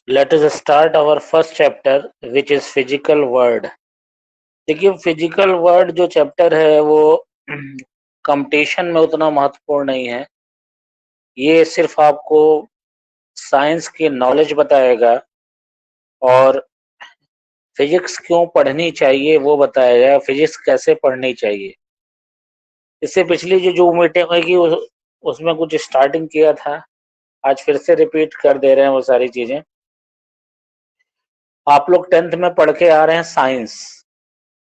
Let us start our first chapter, which is physical world. देखिए physical word जो chapter है वो competition में उतना महत्वपूर्ण नहीं है। ये सिर्फ आपको साइंस की नॉलेज बताएगा और फिजिक्स क्यों पढ़नी चाहिए वो बताएगा, फिजिक्स कैसे पढ़नी चाहिए। इससे पिछली जो मीटिंग होगी उसमें कुछ स्टार्टिंग किया था, आज फिर से रिपीट कर दे रहे हैं वो सारी चीजें। आप लोग 10th में पढ़ के आ रहे हैं साइंस।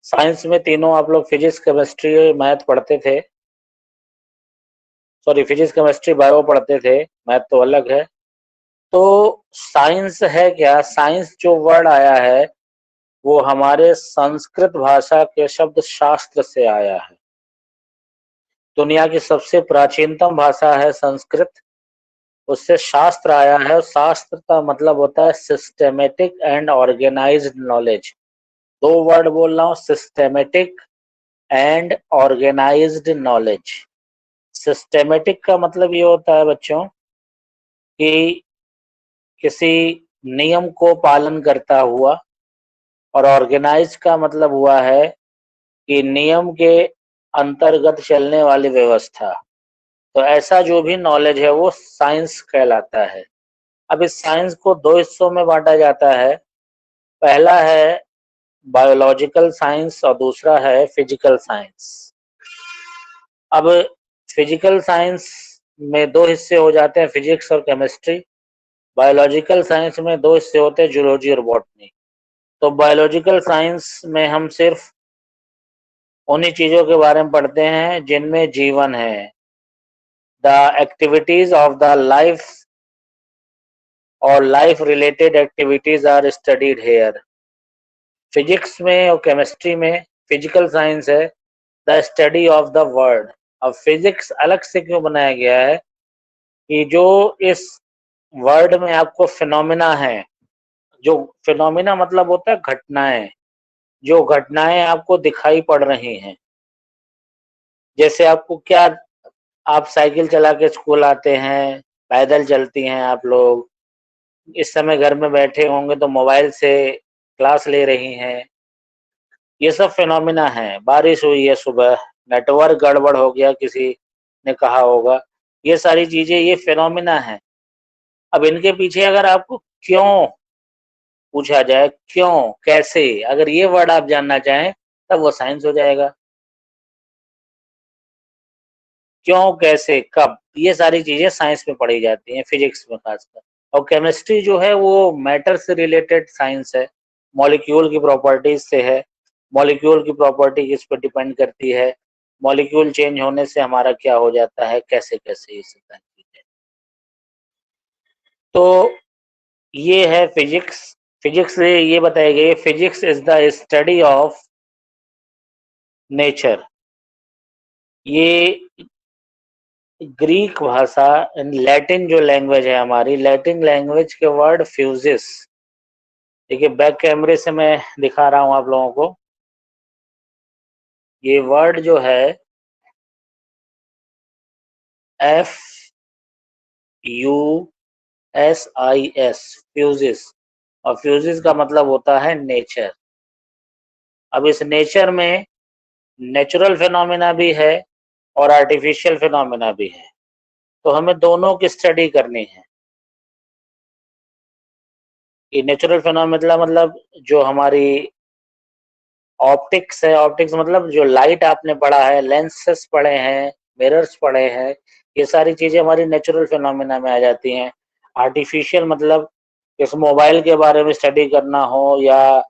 साइंस में तीनों आप लोग फिजिक्स, केमिस्ट्री, मैथ पढ़ते थे। सॉरी, फिजिक्स, केमिस्ट्री, बायो पढ़ते थे, मैथ तो अलग है। तो साइंस है क्या? साइंस जो वर्ड आया है वो हमारे संस्कृत भाषा के शब्द शास्त्र से आया है। दुनिया की सबसे प्राचीनतम भाषा है संस्कृत, उससे शास्त्र आया है। शास्त्र का मतलब होता है सिस्टेमेटिक एंड ऑर्गेनाइज्ड नॉलेज। दो वर्ड बोल रहा हूँ, systematic and organised knowledge. Systematic का मतलब ये होता है बच्चों कि किसी नियम को पालन करता हुआ, और ऑर्गेनाइज का मतलब हुआ है कि नियम के अंतर्गत चलने वाली व्यवस्था। तो ऐसा जो भी नॉलेज है वो साइंस कहलाता है। अब इस साइंस को दो हिस्सों में बांटा जाता है। पहला है बायोलॉजिकल साइंस और दूसरा है फिजिकल साइंस। अब फिजिकल साइंस में दो हिस्से हो जाते हैं, फिजिक्स और केमिस्ट्री। बायोलॉजिकल साइंस में दो हिस्से होते हैं, जूलॉजी और बॉटनी। तो बायोलॉजिकल साइंस में हम सिर्फ उन्हीं चीजों के बारे में पढ़ते हैं जिनमें जीवन है। The activities of the life और life related activities are studied here. Physics में और केमिस्ट्री में फिजिकल साइंस है, the study of the world. अब फिजिक्स अलग से क्यों बनाया गया है कि जो इस वर्ल्ड में आपको फिनोमिना है, जो फिनोमिना मतलब होता है घटनाएं, जो घटनाएं आपको दिखाई पड़ रही हैं। जैसे आपको क्या, आप साइकिल चला के स्कूल आते हैं, पैदल चलती हैं आप लोग, इस समय घर में बैठे होंगे तो मोबाइल से क्लास ले रही हैं। ये सब फिनोमिना है। बारिश हुई है सुबह, नेटवर्क गड़बड़ हो गया, किसी ने कहा होगा। ये सारी चीजें ये फिनोमिना है। अब इनके पीछे अगर आपको क्यों पूछा जाए, क्यों, कैसे, अगर ये वर्ड आप जानना चाहें तब वो साइंस हो जाएगा। क्यों, कैसे, कब, ये सारी चीजें साइंस में पढ़ी जाती हैं, फिजिक्स में खासकर। और केमिस्ट्री जो है वो मैटर से रिलेटेड साइंस है, मॉलिक्यूल की प्रॉपर्टीज से है। मॉलिक्यूल की प्रॉपर्टी किस पर डिपेंड करती है, मॉलिक्यूल चेंज होने से हमारा क्या हो जाता है, कैसे कैसे, ये सब चीजें। तो ये है फिजिक्स। फिजिक्स से ये बताया गया, physics is the study of nature. ये ग्रीक भाषा, लैटिन जो लैंग्वेज है हमारी, लैटिन लैंग्वेज के वर्ड फ्यूजिस। देखिए बैक कैमरे से मैं दिखा रहा हूं आप लोगों को। ये वर्ड जो है F U S I S, fuses. और फ्यूजिस का मतलब होता है नेचर। अब इस नेचर में नेचुरल फिनोमिना भी है और आर्टिफिशियल फिनोमिना भी है। तो हमें दोनों की स्टडी करनी है। ये नेचुरल फिनोमिना मतलब जो हमारी ऑप्टिक्स है, ऑप्टिक्स मतलब जो लाइट आपने पढ़ा है, लेंसेस पढ़े हैं, मिरर्स पढ़े हैं, ये सारी चीजें हमारी नेचुरल फिनोमिना में आ जाती हैं। आर्टिफिशियल मतलब इस मोबाइल के बारे में स्टडी करना हो या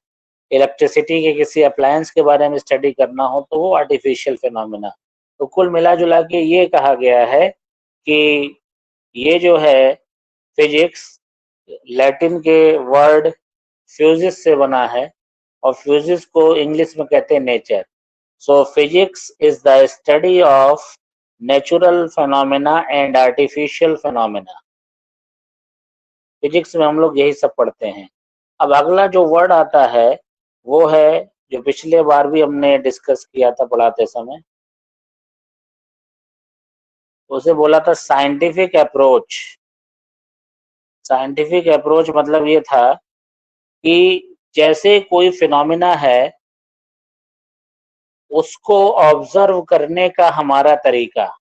इलेक्ट्रिसिटी के किसी अप्लायंस के बारे में स्टडी करना हो तो वो आर्टिफिशियल फिनोमिना। तो कुल मिला जुला के ये कहा गया है कि ये जो है फिजिक्स लैटिन के वर्ड फ्यूजिस से बना है, और फ्यूजिस को इंग्लिश में कहते हैं nature. So physics is the study of natural phenomena and artificial phenomena. Physics में हम लोग यही सब पढ़ते हैं। अब अगला जो वर्ड आता है वो है, जो पिछले बार भी हमने डिस्कस किया था पढ़ाते समय, उसे बोला था साइंटिफिक अप्रोच। साइंटिफिक अप्रोच मतलब ये था कि जैसे कोई फिनोमिना है, उसको ऑब्जर्व करने का हमारा तरीका,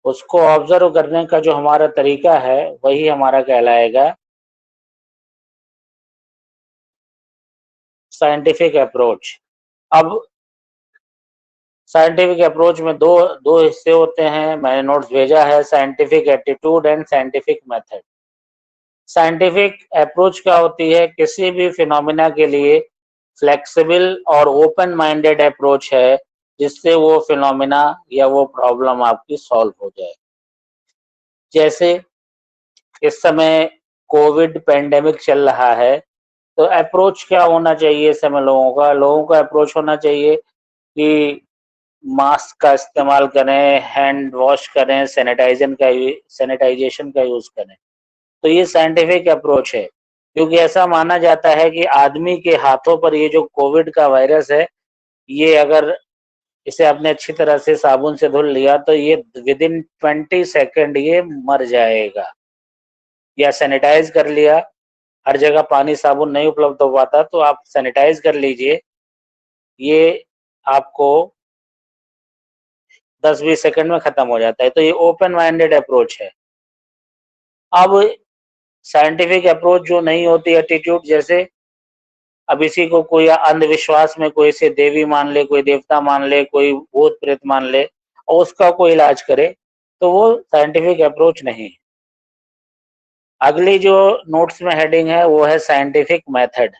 उसको ऑब्जर्व करने का जो हमारा तरीका है, वही हमारा कहलाएगा साइंटिफिक अप्रोच। अब साइंटिफिक अप्रोच में दो दो हिस्से होते हैं, मैंने नोट्स भेजा है, scientific attitude and scientific method. Scientific approach क्या होती है? किसी भी फिनोमिना के लिए फ्लेक्सिबल और ओपन माइंडेड अप्रोच है, जिससे वो फिनोमिना या वो प्रॉब्लम आपकी सॉल्व हो जाए। जैसे इस समय कोविड पेंडेमिक चल रहा है, तो अप्रोच क्या होना चाहिए इस समय लोगों का अप्रोच होना चाहिए कि मास्क का इस्तेमाल करें, हैंड वॉश करें, सैनिटाइजेशन का यूज करें। तो ये साइंटिफिक अप्रोच है, क्योंकि ऐसा माना जाता है कि आदमी के हाथों पर ये जो कोविड का वायरस है, ये अगर इसे आपने अच्छी तरह से साबुन से धुल लिया तो ये विदिन 20 सेकेंड ये मर जाएगा। या सैनिटाइज कर लिया, हर जगह पानी साबुन नहीं उपलब्ध हो पाता, तो आप सैनिटाइज कर लीजिए, ये आपको 10-20 सेकंड में खत्म हो जाता है। तो ये ओपन माइंडेड अप्रोच है। अब साइंटिफिक अप्रोच जो नहीं होती एटीट्यूड, जैसे अब इसी को कोई अंधविश्वास में कोई से देवी मान ले, कोई देवता मान ले, कोई भूत प्रेत मान ले और उसका कोई इलाज करे, तो वो साइंटिफिक अप्रोच नहीं। अगली जो नोट्स में हेडिंग है वो है साइंटिफिक मेथड।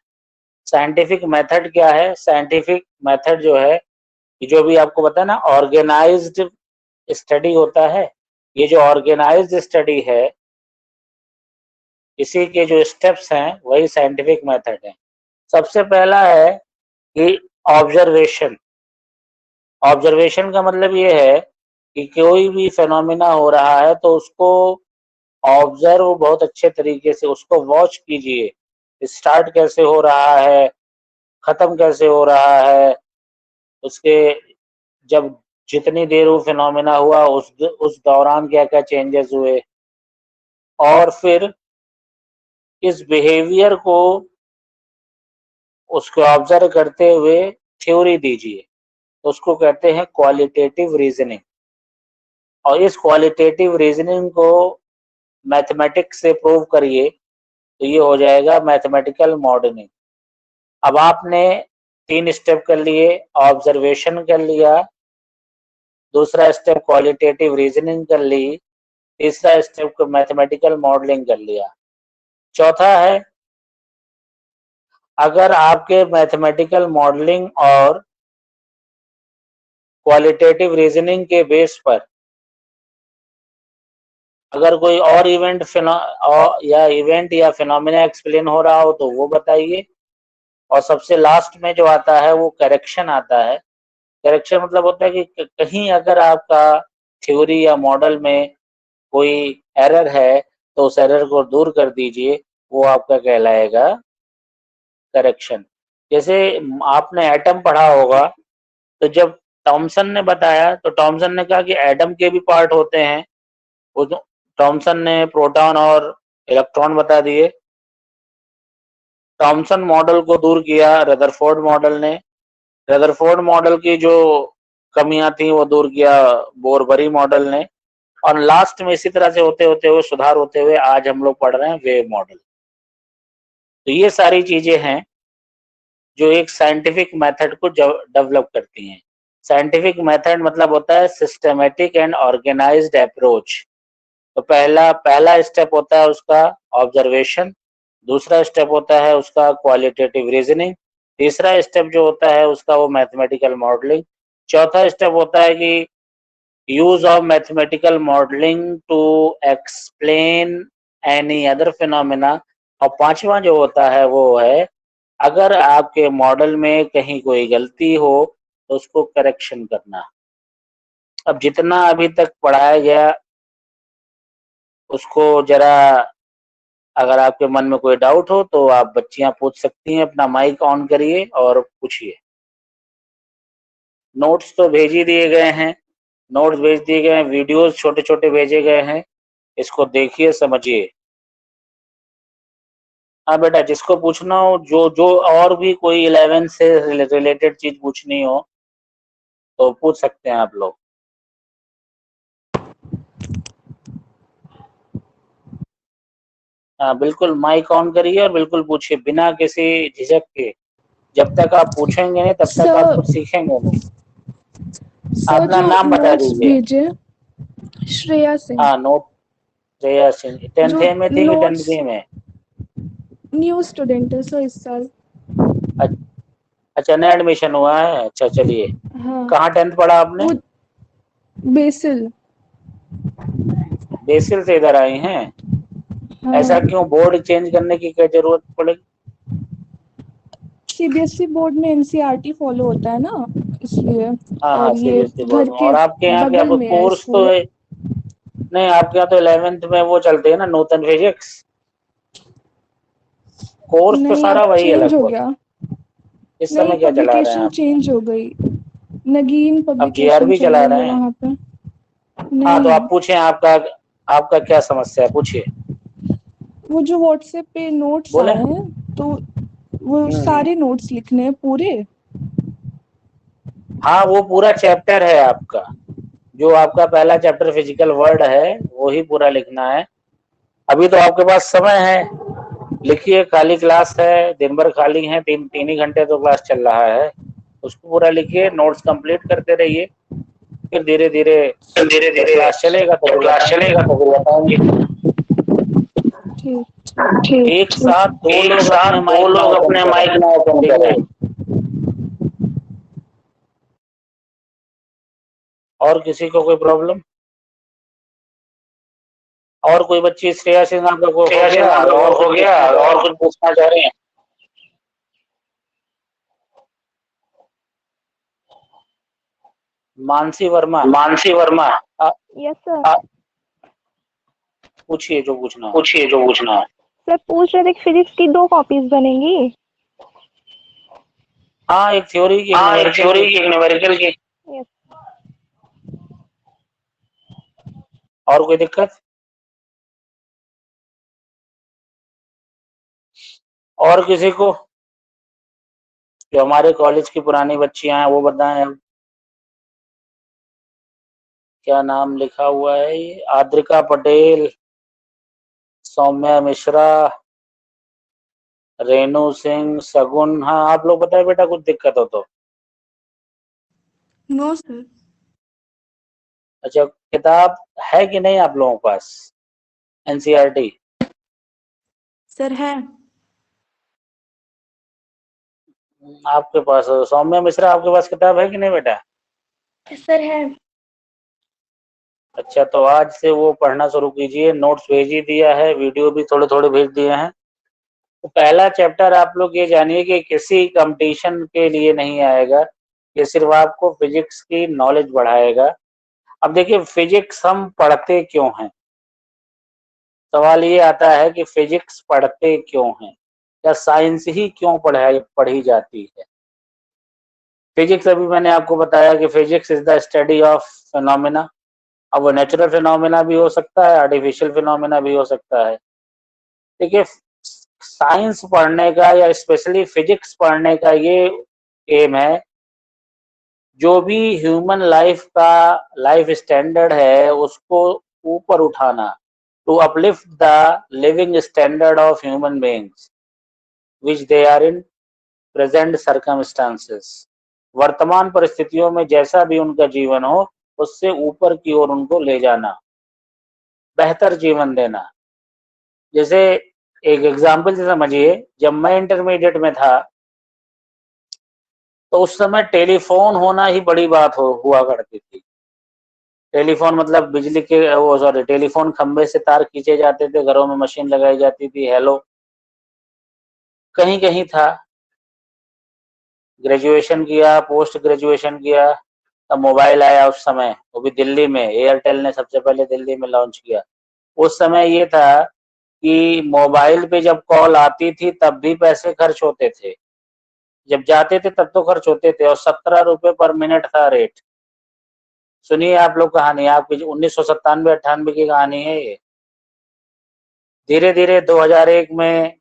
साइंटिफिक मेथड क्या है? साइंटिफिक मेथड जो है, जो भी आपको पता है ना, ऑर्गेनाइज्ड स्टडी होता है। ये जो ऑर्गेनाइज्ड स्टडी है, इसी के जो स्टेप्स हैं वही साइंटिफिक मेथड है। सबसे पहला है कि ऑब्जर्वेशन। ऑब्जर्वेशन का मतलब ये है कि कोई भी फेनोमेना हो रहा है तो उसको ऑब्जर्व बहुत अच्छे तरीके से उसको वॉच कीजिए। स्टार्ट कैसे हो रहा है, खत्म कैसे हो रहा है, उसके जब जितनी देर वो फिनोमेना हुआ उस दौरान क्या क्या चेंजेस हुए, और फिर इस बिहेवियर को उसको ऑब्जर्व करते हुए थ्योरी दीजिए। तो उसको कहते हैं क्वालिटेटिव रीजनिंग। और इस क्वालिटेटिव रीजनिंग को मैथमेटिक्स से प्रूव करिए, तो ये हो जाएगा मैथमेटिकल मॉडलिंग। अब आपने 3 स्टेप कर लिए, ऑब्जर्वेशन कर लिया, दूसरा स्टेप क्वालिटेटिव रीजनिंग कर ली, तीसरा स्टेप को मैथमेटिकल मॉडलिंग कर लिया। चौथा है, अगर आपके मैथमेटिकल मॉडलिंग और क्वालिटेटिव रीजनिंग के बेस पर अगर कोई और इवेंट या फिनोमिना एक्सप्लेन हो रहा हो तो वो बताइए। और सबसे लास्ट में जो आता है वो करेक्शन आता है। करेक्शन मतलब होता है कि कहीं अगर आपका थ्योरी या मॉडल में कोई एरर है तो उस एरर को दूर कर दीजिए, वो आपका कहलाएगा करेक्शन। जैसे आपने एटम पढ़ा होगा, तो जब थॉमसन ने बताया तो थॉमसन ने कहा कि एटम के भी पार्ट होते हैं। वो थॉमसन ने प्रोटॉन और इलेक्ट्रॉन बता दिए। थॉमसन मॉडल को दूर किया रदरफोर्ड मॉडल ने। रदरफोर्ड मॉडल की जो कमियां थी वो दूर किया बोरबरी मॉडल ने। और लास्ट में इसी तरह से होते होते हुए सुधार होते हुए आज हम लोग पढ़ रहे हैं वेव मॉडल। तो ये सारी चीजें हैं जो एक साइंटिफिक मेथड को डेवलप करती हैं। साइंटिफिक मेथड मतलब होता है सिस्टमेटिक एंड ऑर्गेनाइज्ड अप्रोच। तो पहला पहला स्टेप होता है उसका ऑब्जर्वेशन, दूसरा स्टेप होता है उसका क्वालिटेटिव रीजनिंग, तीसरा स्टेप जो होता है उसका वो मैथमेटिकल मॉडलिंग, चौथा स्टेप होता है कि use of mathematical modelling to explain any other phenomena, और पांचवा जो होता है वो है अगर आपके मॉडल में कहीं कोई गलती हो तो उसको करेक्शन करना। अब जितना अभी तक पढ़ाया गया उसको जरा, अगर आपके मन में कोई डाउट हो तो आप बच्चियां पूछ सकती हैं, अपना माइक ऑन करिए और पूछिए। नोट्स तो भेज ही दिए गए हैं, नोट्स भेज दिए गए हैं, वीडियोस छोटे छोटे भेजे गए हैं, इसको देखिए समझिए। हाँ बेटा, जिसको पूछना हो, जो जो और भी कोई 11 से रिलेटेड चीज पूछनी हो तो पूछ सकते हैं आप लोग। हाँ बिल्कुल, माइक ऑन करिए और बिल्कुल पूछिए बिना किसी झिझक के। जब तक आप पूछेंगे नहीं तब तक आप कुछ सीखेंगे नहीं। सर अपना जो नाम बता नोट्स दीजिए। भेजे, श्रेया सिंह। हाँ, नोट श्रेया सिंह 10th जो ए में थी कि 10th नोट्स, बी में? न्यू स्टूडेंट है सर इस साल। अच्छा, नया एडमिशन हुआ है। अच्छा चलिए, हाँ, कहाँ 10th पढ़ा आपने? वो बेसिल। बेसिल से इधर आई हैं? ऐसा हाँ, क्यों, बोर्ड चेंज करने की क्या जरूरत पड़ेगी? सीबीएसई बोर्ड में एनसीईआरटी फॉलो होता है ना, इसलिए। हाँ हाँ, और ये सीबीएसई बोर्ड घर में। के और आपके यहाँ क्या बगल में है कोर्स तो स्कूल। है? नहीं, आपके यहाँ तो 11th में वो चलते हैं ना, नूतन फिजिक्स। कोर्स तो नहीं, सारा अब वही है चेंज हो लगभग। गया। इस नहीं, समय क्या चला रहे हैं पब्लिकेशन आप? चेंज हो गई। नगीन अब पब्लिकेशन जीआरबी चल चला रही है रहे हैं? वहां पे। हाँ तो नहीं, आप पूछें, आपका आपका क्या समस्या है, पूछिए। वो जो व्हाट्सएप पे नोट्स बोले। आए हैं, तो वो हम्म। सारे नोट्स लिखने हैं पूरे। हाँ, वो पूरा चैप्टर है आपका। जो आपका पहला चैप्टर फिजिकल वर्ल्ड है वो ही पूरा लिखना है। अभी तो आपके पास समय है, लिखिए। खाली क्लास है, दिन भर खाली है, तीन ही घंटे तो क्लास चल रहा है। उसको पूरा लिखिए, नोट्स कंप्लीट करते रहिए। फिर धीरे धीरे धीरे जब धीरे क्लास चलेगा तो जब फिर क्लास बताएंगे। चलेगा तो फिर बताएंगे। ठीक ठीक। एक साथ दो एक लोग साथ अपने दो माइक ना लोग ओपन अपने करें, माइक ना ओपन ठीक है? करें। और किसी को कोई प्रॉब्लम? और कोई बच्ची श्रेया सिंह आपका को हो श्रेया गया, सिंह और आपका कुछ हो गया पूछना चाह रहे और हैं? कुछ पूछना चाह रहे हैं? मानसी वर्मा। मानसी वर्मा। आ, यस सर। पूछिए जो पूछना हो। पूछिए जो पूछना है। सर पूछ रहे थे कि फिजिक्स की 2 कॉपीज बनेंगी। हाँ, एक थ्योरी की, एक हाँ, एक न्यूमेरिकल थ्योरी की। की, एक न्यूमेरिकल की। यस। और कोई दिक्कत? और किसी को? जो हमारे कॉलेज की पुरानी बच्चियां हैं वो बताएं। अब क्या नाम लिखा हुआ है ये? आद्रिका पटेल, सौम्या मिश्रा, रेनू सिंह, सगुन। हाँ, आप लोग बताए बेटा, कुछ दिक्कत हो तो। No sir. अच्छा, किताब है कि नहीं आप लोगों के पास, एनसीईआरटी? सर है। आपके पास सौम्या मिश्रा, आपके पास किताब है कि नहीं बेटा? सर है। अच्छा, तो आज से वो पढ़ना शुरू कीजिए। नोट्स भेज ही दिया है, वीडियो भी थोड़े थोड़े भेज दिए हैं। तो पहला चैप्टर आप लोग ये जानिए कि किसी कंपटीशन के लिए नहीं आएगा, ये सिर्फ आपको फिजिक्स की नॉलेज बढ़ाएगा। अब देखिए, फिजिक्स हम पढ़ते क्यों हैं? सवाल ये आता है कि फिजिक्स पढ़ते क्यों हैं, या साइंस ही क्यों पढ़ी जाती है? फिजिक्स, अभी मैंने आपको बताया कि physics is the study of phenomena. अब वो नेचुरल फिनोमेना भी हो सकता है, आर्टिफिशियल फिनोमेना भी हो सकता है। देखिए, साइंस पढ़ने का या स्पेशली फिजिक्स पढ़ने का ये एम है, जो भी ह्यूमन लाइफ का लाइफ स्टैंडर्ड है उसको ऊपर उठाना, to uplift the living standard of human beings which they are in present circumstances. वर्तमान परिस्थितियों में जैसा भी उनका जीवन हो, उससे ऊपर की ओर उनको ले जाना, बेहतर जीवन देना। जैसे एक एग्जाम्पल से समझिए, जब मैं इंटरमीडिएट में था तो उस समय टेलीफोन होना ही बड़ी बात हुआ करती थी। टेलीफोन मतलब बिजली के वो सॉरी टेलीफोन खंबे से तार खींचे जाते थे, घरों में मशीन लगाई जाती थी, हेलो कहीं कहीं था। ग्रेजुएशन किया, पोस्ट ग्रेजुएशन किया, तब मोबाइल आया। उस समय वो भी दिल्ली में, एयरटेल ने सबसे पहले दिल्ली में लॉन्च किया। उस समय ये था कि मोबाइल पे जब कॉल आती थी तब भी पैसे खर्च होते थे, जब जाते थे तब तो खर्च होते थे, और 17 रुपए पर मिनट था रेट। सुनिए आप लोग कहानी, आपकी 1997-98 की कहानी है ये। धीरे धीरे 2001 में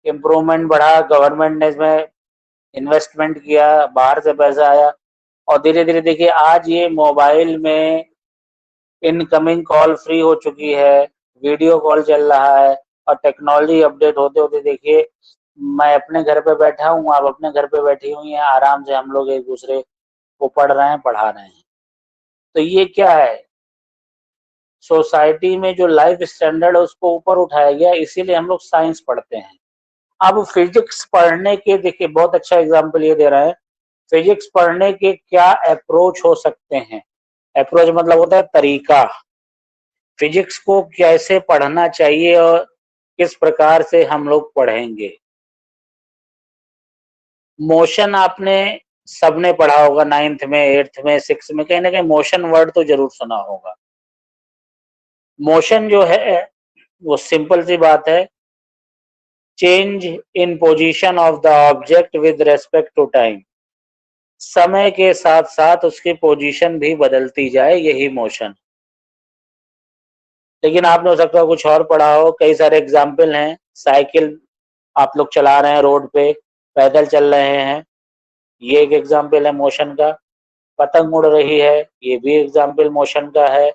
इम्प्रूवमेंट बढ़ा, गवर्नमेंट ने इसमें इन्वेस्टमेंट किया, बाहर से पैसा आया और धीरे धीरे देखिए आज ये मोबाइल में इनकमिंग कॉल फ्री हो चुकी है, वीडियो कॉल चल रहा है और टेक्नोलॉजी अपडेट होते होते देखिए मैं अपने घर पे बैठा हूँ, आप अपने घर पे बैठी हुई हैं, आराम से हम लोग एक दूसरे को पढ़ रहे हैं, पढ़ा रहे हैं। तो ये क्या है, सोसाइटी में जो लाइफ स्टैंडर्ड है उसको ऊपर उठाया गया, इसीलिए हम लोग साइंस पढ़ते हैं। अब फिजिक्स पढ़ने के देखिए बहुत अच्छा एग्जाम्पल ये दे रहा है, फिजिक्स पढ़ने के क्या अप्रोच हो सकते हैं। अप्रोच मतलब होता है तरीका, फिजिक्स को कैसे पढ़ना चाहिए और किस प्रकार से हम लोग पढ़ेंगे। मोशन आपने सबने पढ़ा होगा, 9th में 8th में 6th में कहीं ना कहीं मोशन वर्ड तो जरूर सुना होगा। मोशन जो है वो सिंपल सी बात है, change in position of the object with respect to time, समय के साथ साथ उसकी पोजीशन भी बदलती जाए, यही मोशन। लेकिन आपने हो सकता है कुछ और पढ़ा हो, कई सारे एग्जाम्पल हैं, साइकिल आप लोग चला रहे हैं रोड पे, पैदल चल रहे हैं, ये एक एग्जाम्पल है मोशन का। पतंग उड़ रही है, ये भी एग्जाम्पल मोशन का है।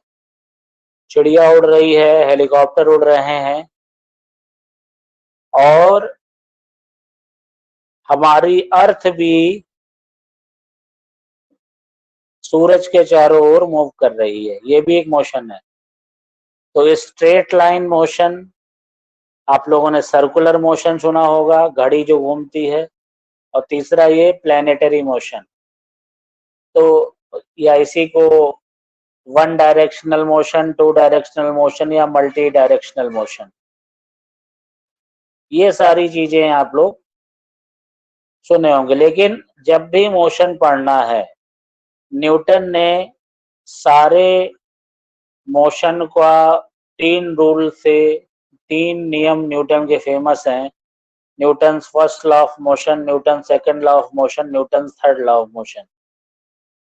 चिड़िया उड़ रही है, हेलीकॉप्टर उड़ रहे हैं और हमारी अर्थ भी सूरज के चारों ओर मूव कर रही है, ये भी एक मोशन है। तो स्ट्रेट लाइन मोशन, आप लोगों ने सर्कुलर मोशन सुना होगा, घड़ी जो घूमती है, और तीसरा ये प्लैनेटरी मोशन। तो या इसी को one directional motion, two directional motion या मल्टी डायरेक्शनल मोशन, ये सारी चीजें आप लोग सुने होंगे। लेकिन जब भी मोशन पढ़ना है, न्यूटन ने सारे मोशन का 3 रूल से, 3 नियम न्यूटन के फेमस हैं, Newton first law of motion, Newton second law of motion, Newton third law of motion.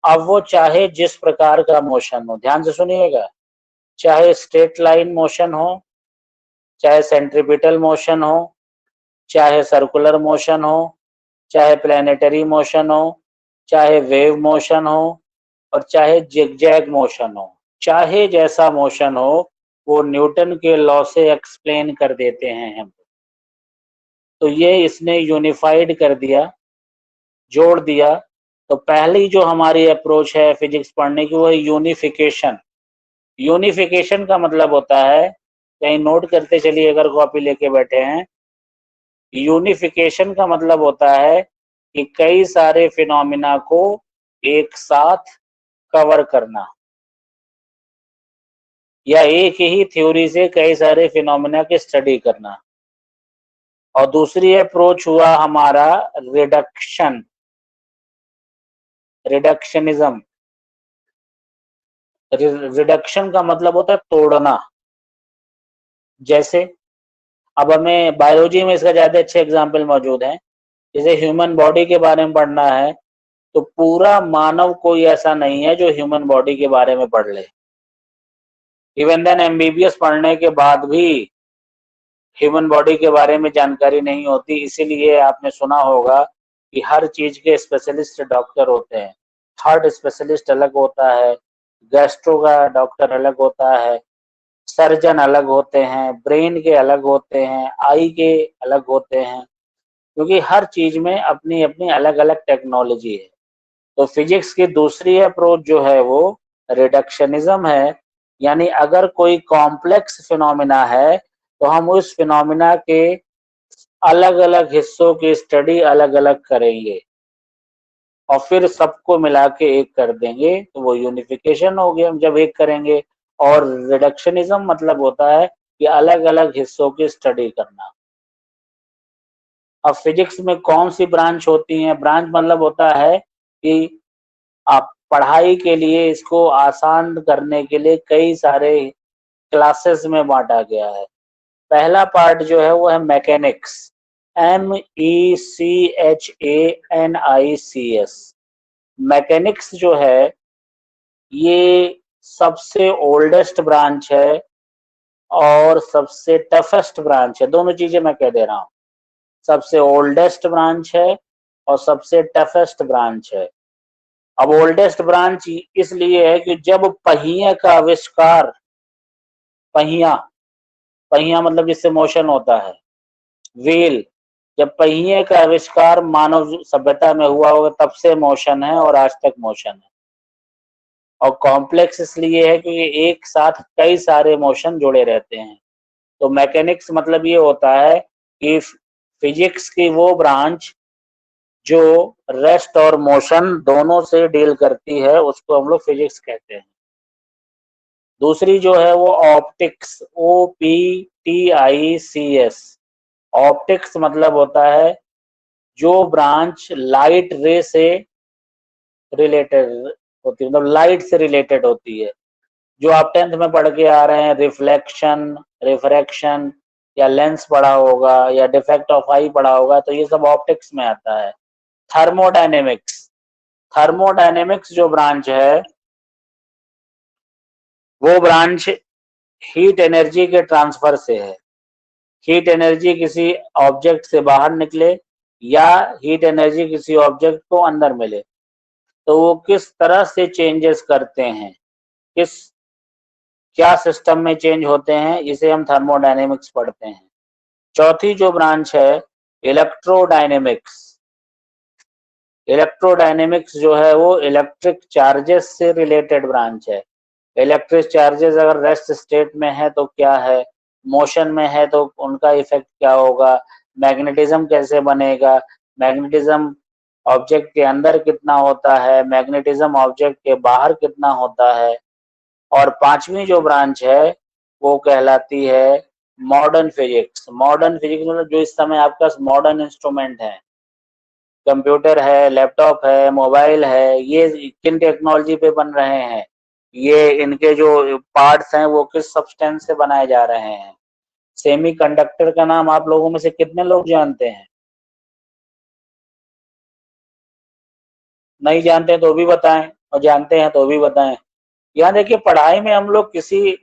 अब वो चाहे जिस प्रकार का मोशन हो, ध्यान से सुनिएगा, चाहे स्ट्रेट लाइन मोशन हो, चाहे सेंट्रीपिटल मोशन हो, चाहे सर्कुलर मोशन हो, चाहे प्लैनेटरी मोशन हो, चाहे वेव मोशन हो और चाहे जिगजैग मोशन हो, चाहे जैसा मोशन हो वो न्यूटन के लॉ से एक्सप्लेन कर देते हैं हम। तो ये इसने यूनिफाइड कर दिया, जोड़ दिया। तो पहली जो हमारी अप्रोच है फिजिक्स पढ़ने की वो है यूनिफिकेशन। यूनिफिकेशन का मतलब होता है, कहीं नोट करते चलिए अगर कॉपी लेके बैठे हैं, यूनिफिकेशन का मतलब होता है कि कई सारे फिनोमिना को एक साथ कवर करना, या एक ही थ्योरी से कई सारे फिनोमिना की स्टडी करना। और दूसरी अप्रोच हुआ हमारा रिडक्शन, रिडक्शनिज्म। रिडक्शन का मतलब होता है तोड़ना। जैसे अब हमें बायोलॉजी में इसका ज्यादा अच्छे एग्जाम्पल मौजूद हैं, जैसे ह्यूमन बॉडी के बारे में पढ़ना है तो पूरा मानव कोई ऐसा नहीं है जो ह्यूमन बॉडी के बारे में पढ़ ले। इवन देन एमबीबीएस पढ़ने के बाद भी ह्यूमन बॉडी के बारे में जानकारी नहीं होती, इसीलिए आपने सुना होगा कि हर चीज के स्पेशलिस्ट डॉक्टर होते हैं। हार्ट स्पेशलिस्ट अलग होता है, गैस्ट्रो का डॉक्टर अलग होता है, सर्जन अलग होते हैं, ब्रेन के अलग होते हैं, आई के अलग होते हैं, क्योंकि हर चीज में अपनी अपनी अलग अलग टेक्नोलॉजी है। तो फिजिक्स की दूसरी अप्रोच जो है वो रिडक्शनिज्म है, यानी अगर कोई कॉम्प्लेक्स फिनोमिना है तो हम उस फिनोमिना के अलग अलग हिस्सों की स्टडी अलग अलग करेंगे और फिर सबको मिला के एक कर देंगे, तो वो यूनिफिकेशन हो गया हम जब एक करेंगे। और रिडक्शनिज्म मतलब होता है कि अलग अलग हिस्सों की स्टडी करना। अब फिजिक्स में कौन सी ब्रांच होती है, ब्रांच मतलब होता है कि आप पढ़ाई के लिए इसको आसान करने के लिए कई सारे क्लासेस में बांटा गया है। पहला पार्ट जो है वो है मैकेनिक्स, MECHANICS। मैकेनिक्स जो है ये सबसे ओल्डेस्ट ब्रांच है और सबसे टफेस्ट ब्रांच है, दोनों चीजें मैं कह दे रहा हूँ। सबसे ओल्डेस्ट ब्रांच है और सबसे टफेस्ट ब्रांच है। अब ओल्डेस्ट ब्रांच इसलिए है कि जब पहिए का आविष्कार, पहिया पहिया मतलब जिससे मोशन होता है, व्हील, जब पहिए का आविष्कार मानव सभ्यता में हुआ होगा तब से मोशन है और आज तक मोशन है। और कॉम्प्लेक्स इसलिए है क्योंकि एक साथ कई सारे मोशन जुड़े रहते हैं। तो मैकेनिक्स मतलब ये होता है कि फिजिक्स की वो ब्रांच जो रेस्ट और मोशन दोनों से डील करती है, उसको हम लोग फिजिक्स कहते हैं। दूसरी जो है वो ऑप्टिक्स, OPTICS, ऑप्टिक्स मतलब होता है जो ब्रांच लाइट रे से रिलेटेड होती है, मतलब लाइट से रिलेटेड होती है। जो आप 10th में पढ़ के आ रहे हैं, रिफ्लेक्शन, रिफ्रैक्शन, या लेंस पढ़ा होगा या डिफेक्ट ऑफ आई पढ़ा होगा, तो ये सब ऑप्टिक्स में आता है। थर्मोडायनेमिक्स, थर्मोडायनेमिक्स जो ब्रांच है वो ब्रांच हीट एनर्जी के ट्रांसफर से है। हीट एनर्जी किसी ऑब्जेक्ट से बाहर निकले या हीट एनर्जी किसी ऑब्जेक्ट को अंदर मिले, तो वो किस तरह से चेंजेस करते हैं, किस क्या सिस्टम में चेंज होते हैं, इसे हम थर्मोडायनेमिक्स पढ़ते हैं। चौथी जो ब्रांच है इलेक्ट्रोडायनेमिक्स, इलेक्ट्रोडायनेमिक्स जो है वो इलेक्ट्रिक चार्जेस से रिलेटेड ब्रांच है। इलेक्ट्रिक चार्जेस अगर रेस्ट स्टेट में है तो क्या है, मोशन में है तो उनका इफेक्ट क्या होगा, मैग्नेटिज्म कैसे बनेगा, मैग्नेटिज्म ऑब्जेक्ट के अंदर कितना होता है, मैग्नेटिज्म ऑब्जेक्ट के बाहर कितना होता है। और पांचवी जो ब्रांच है वो कहलाती है मॉडर्न फिजिक्स। मॉडर्न फिजिक्स मतलब जो इस समय आपके पास मॉडर्न इंस्ट्रूमेंट है, कंप्यूटर है, लैपटॉप है, मोबाइल है, ये किन टेक्नोलॉजी पे बन रहे हैं, ये इनके जो पार्ट्स हैं वो किस सब्सटेंस से बनाए जा रहे हैं। सेमीकंडक्टर का नाम आप लोगों में से कितने लोग जानते हैं? नहीं जानते तो भी बताएं, और जानते हैं तो भी बताएं। यहाँ देखिए पढ़ाई में हम लोग किसी,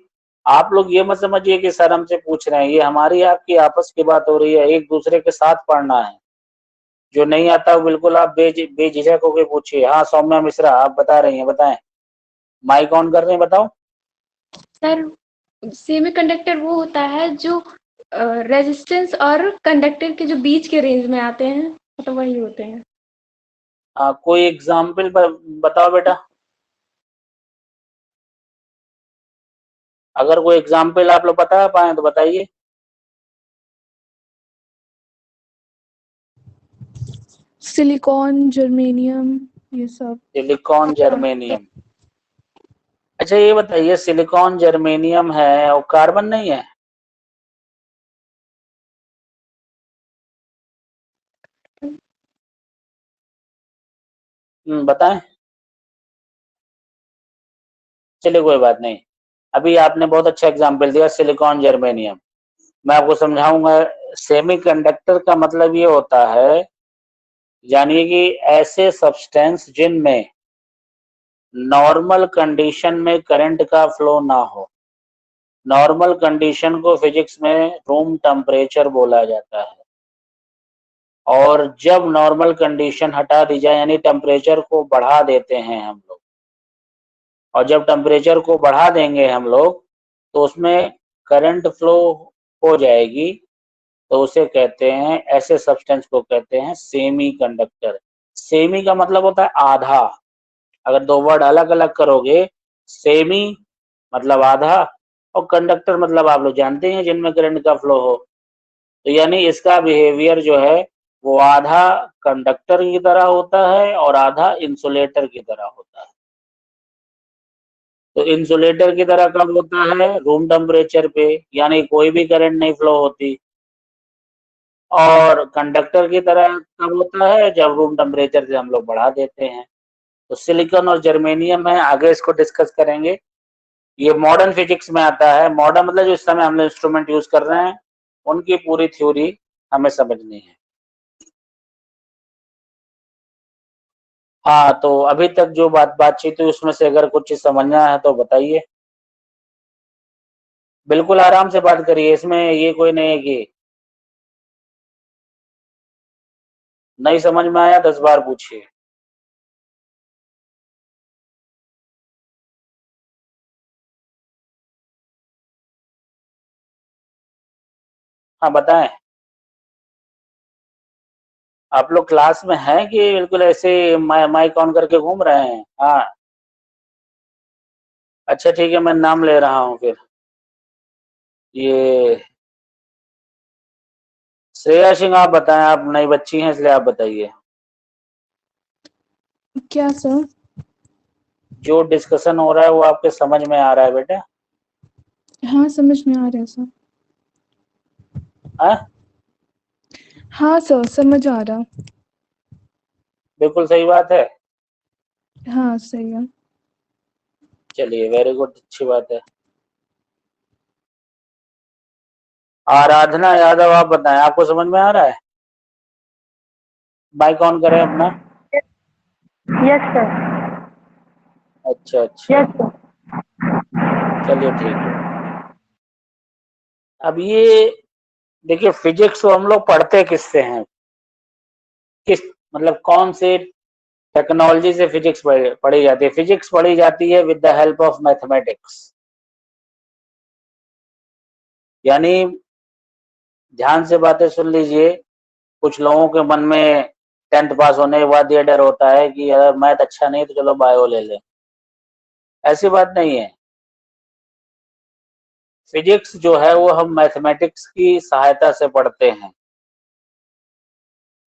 आप लोग ये मत समझिए कि सर हमसे पूछ रहे हैं, ये हमारी आपकी आपस की बात हो रही है, एक दूसरे के साथ पढ़ना है। जो नहीं आता वो बिल्कुल आप बेझिझक होकर पूछिए। हाँ सौम्या मिश्रा आप बता रही हैं, बताएं, माइक ऑन कर रहे हैं, बताओ। सर सेमीकंडक्टर वो होता है जो रेजिस्टेंस और कंडक्टर के जो बीच के रेंज में आते हैं, तो वही होते हैं। कोई एग्जाम्पल बताओ बेटा, अगर कोई एग्जाम्पल आप लोग बता पाए तो बताइए। सिलिकॉन, जर्मेनियम, ये सब। Silicon, germanium. अच्छा ये बताइए, सिलिकॉन जर्मेनियम है और कार्बन नहीं है? बताएं। चलिए कोई बात नहीं, अभी आपने बहुत अच्छा एग्जाम्पल दिया, सिलिकॉन जर्मेनियम। मैं आपको समझाऊंगा। सेमीकंडक्टर का मतलब ये होता है, यानी कि ऐसे सब्सटेंस जिनमें नॉर्मल कंडीशन में करंट का फ्लो ना हो। नॉर्मल कंडीशन को फिजिक्स में रूम टेम्परेचर बोला जाता है, और जब नॉर्मल कंडीशन हटा दी जाए यानी टेम्परेचर को बढ़ा देते हैं हम लोग, और जब टेम्परेचर को बढ़ा देंगे हम लोग तो उसमें करंट फ्लो हो जाएगी, तो उसे कहते हैं, ऐसे सब्सटेंस को कहते हैं सेमीकंडक्टर। सेमी का मतलब होता है आधा, अगर दो वर्ड अलग अलग करोगे, सेमी मतलब आधा और कंडक्टर मतलब आप लोग जानते हैं जिनमें करंट का फ्लो हो। तो यानी इसका बिहेवियर जो है वो आधा कंडक्टर की तरह होता है और आधा इंसुलेटर की तरह होता है। तो इंसुलेटर की तरह कब होता है? रूम टेम्परेचर पे, यानी कोई भी करंट नहीं फ्लो होती। और कंडक्टर की तरह कब होता है? जब रूम टेम्परेचर से हम लोग बढ़ा देते हैं। तो सिलिकॉन और जर्मेनियम है, आगे इसको डिस्कस करेंगे। ये मॉडर्न फिजिक्स में आता है। मॉडर्न मतलब जो इस समय हम लोग इंस्ट्रूमेंट यूज कर रहे हैं उनकी पूरी थ्योरी हमें समझनी है। हाँ तो अभी तक जो बातचीत हुई उसमें से अगर कुछ चीज समझना है तो बताइए, बिल्कुल आराम से बात करिए, इसमें ये कोई नहीं है कि नहीं समझ में आया 10 बार पूछिए। हाँ बताएं। आप लोग क्लास में हैं कि बिल्कुल ऐसे माइक ऑन करके घूम रहे हैं? हाँ अच्छा ठीक है, मैं नाम ले रहा हूँ फिर। ये श्रेया सिंह, आप बताएं, आप नई बच्ची हैं इसलिए आप बताइए। क्या सर? जो डिस्कशन हो रहा है वो आपके समझ में आ रहा है बेटा? हाँ समझ में आ रहा है सर। हाँ हाँ सर समझ आ रहा। बिल्कुल सही बात है। हाँ सही है। चलिए वेरी गुड, अच्छी बात है। आराधना यादव, आप बताएं, आपको समझ में आ रहा है? माइक ऑन करें अपना। Yes sir. अच्छा अच्छा, यस सर। चलिए ठीक है। अब ये देखिए, फिजिक्स को हम लोग पढ़ते किससे हैं, किस मतलब कौन से टेक्नोलॉजी से फिजिक्स पढ़ी जाती है? फिजिक्स पढ़ी जाती है with the help of mathematics. यानी ध्यान से बातें सुन लीजिए। कुछ लोगों के मन में 10th पास होने के बाद ये डर होता है कि अगर मैथ अच्छा नहीं तो चलो बायो ले लें। ऐसी बात नहीं है। फिजिक्स जो है वो हम मैथमेटिक्स की सहायता से पढ़ते हैं।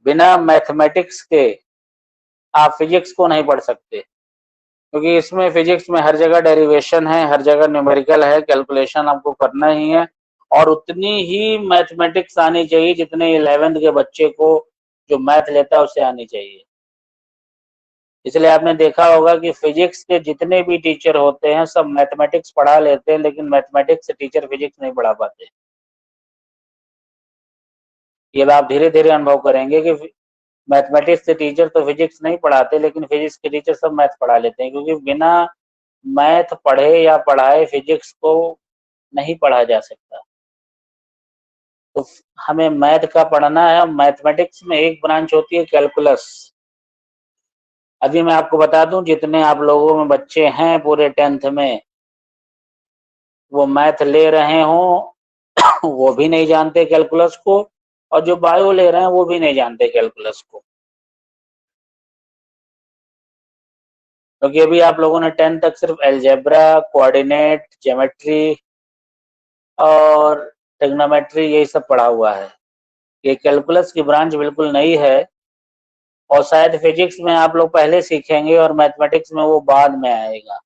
बिना मैथमेटिक्स के आप फिजिक्स को नहीं पढ़ सकते, क्योंकि इसमें फिजिक्स में हर जगह डेरिवेशन है, हर जगह न्यूमेरिकल है, कैलकुलेशन आपको करना ही है। और उतनी ही मैथमेटिक्स आनी चाहिए जितने 11th के बच्चे को जो मैथ लेता है उसे आनी चाहिए। इसलिए आपने देखा होगा कि फिजिक्स के जितने भी टीचर होते हैं सब मैथमेटिक्स पढ़ा लेते हैं, लेकिन मैथमेटिक्स से टीचर फिजिक्स नहीं पढ़ा पाते। ये आप धीरे धीरे अनुभव करेंगे कि मैथमेटिक्स के टीचर तो फिजिक्स नहीं पढ़ाते, लेकिन फिजिक्स के टीचर सब मैथ पढ़ा लेते हैं, क्योंकि बिना मैथ पढ़े या पढ़ाए फिजिक्स को नहीं पढ़ा जा सकता। तो हमें मैथ का पढ़ना है। मैथमेटिक्स में एक ब्रांच होती है कैलकुलस। अभी मैं आपको बता दूं, जितने आप लोगों में बच्चे हैं पूरे 10th में, वो मैथ ले रहे हों वो भी नहीं जानते कैलकुलस को, और जो बायो ले रहे हैं वो भी नहीं जानते कैलकुलस को। क्योंकि अभी आप लोगों ने 10th तक सिर्फ अलजेब्रा, कोऑर्डिनेट, ज्योमेट्री और ट्रिग्नोमेट्री यही सब पढ़ा हुआ है। ये कैलकुलस की ब्रांच बिल्कुल नई है, और शायद फिजिक्स में आप लोग पहले सीखेंगे और मैथमेटिक्स में वो बाद में आएगा।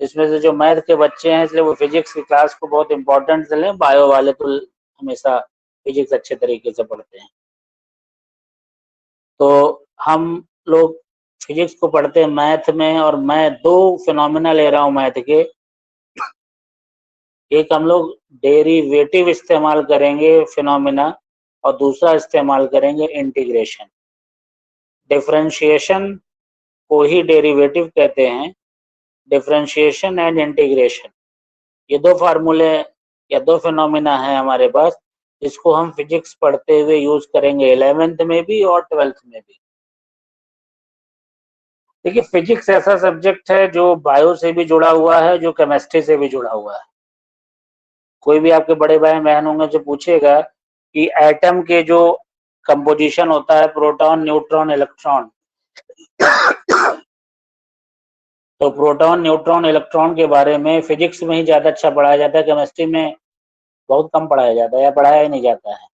इसमें से जो मैथ के बच्चे हैं इसलिए वो फिजिक्स की क्लास को बहुत इंपॉर्टेंट से लें, बायो वाले तो हमेशा फिजिक्स अच्छे तरीके से पढ़ते हैं। तो हम लोग फिजिक्स को पढ़ते हैं मैथ में, और मैं दो फिनोमिना ले रहा हूँ मैथ के। एक हम लोग डेरिवेटिव इस्तेमाल करेंगे फिनोमिना, और दूसरा इस्तेमाल करेंगे इंटीग्रेशन। डिफरेंशिएशन को ही डेरिवेटिव कहते हैं। डिफरेंशिएशन एंड इंटीग्रेशन, ये दो फार्मूले या दो फिनोमिना है हमारे पास, जिसको हम फिजिक्स पढ़ते हुए यूज करेंगे 11th में भी और 12th में भी। देखिए, फिजिक्स ऐसा सब्जेक्ट है जो बायो से भी जुड़ा हुआ है, जो केमिस्ट्री से भी जुड़ा हुआ है। कोई भी आपके बड़े भाई बहन होंगे जो पूछेगा कि एटम के जो कंपोजिशन होता है, प्रोटॉन, न्यूट्रॉन, इलेक्ट्रॉन, तो प्रोटॉन, न्यूट्रॉन, इलेक्ट्रॉन के बारे में फिजिक्स में ही ज्यादा अच्छा पढ़ाया जाता है, केमिस्ट्री में बहुत कम पढ़ाया जाता है या पढ़ाया ही नहीं जाता है।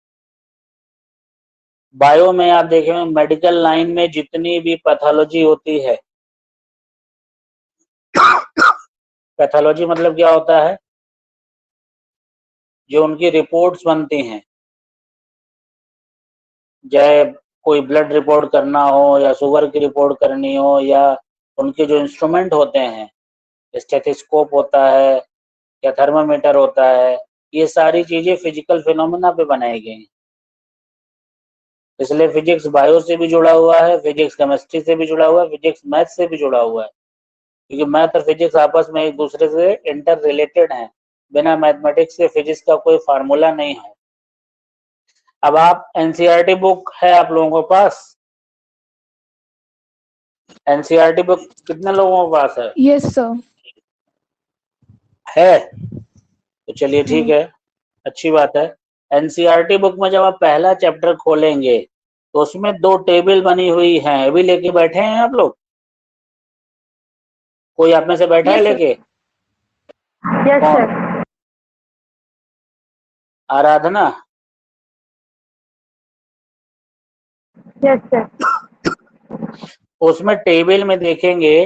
बायो में आप देखेंगे मेडिकल लाइन में जितनी भी पैथोलॉजी होती है, पैथोलॉजी मतलब क्या होता है? जो उनकी रिपोर्ट्स बनती हैं, चाहे कोई ब्लड रिपोर्ट करना हो या शुगर की रिपोर्ट करनी हो, या उनके जो इंस्ट्रूमेंट होते हैं, स्टेथोस्कोप होता है या थर्मामीटर होता है, ये सारी चीजें फिजिकल फिनोमेना पे बनाई गई हैं। इसलिए फिजिक्स बायो से भी जुड़ा हुआ है, फिजिक्स केमिस्ट्री से भी जुड़ा हुआ है, फिजिक्स मैथ से भी जुड़ा हुआ है, क्योंकि मैथ और फिजिक्स आपस में एक दूसरे से इंटर रिलेटेड हैं। बिना मैथमेटिक्स के फिजिक्स का कोई फार्मूला नहीं है। अब आप एनसीईआरटी बुक है आप लोगों के पास? एनसीईआरटी बुक कितने लोगों के पास है? Yes sir. है तो चलिए ठीक है, अच्छी बात है। एनसीईआरटी बुक में जब आप पहला चैप्टर खोलेंगे तो उसमें 2 टेबल बनी हुई हैं, अभी लेके बैठे हैं आप लोग? कोई आप में से बैठा है Yes, sir. लेके? यस कौन? सर। आराधना? Yes sir. उसमें टेबल में देखेंगे,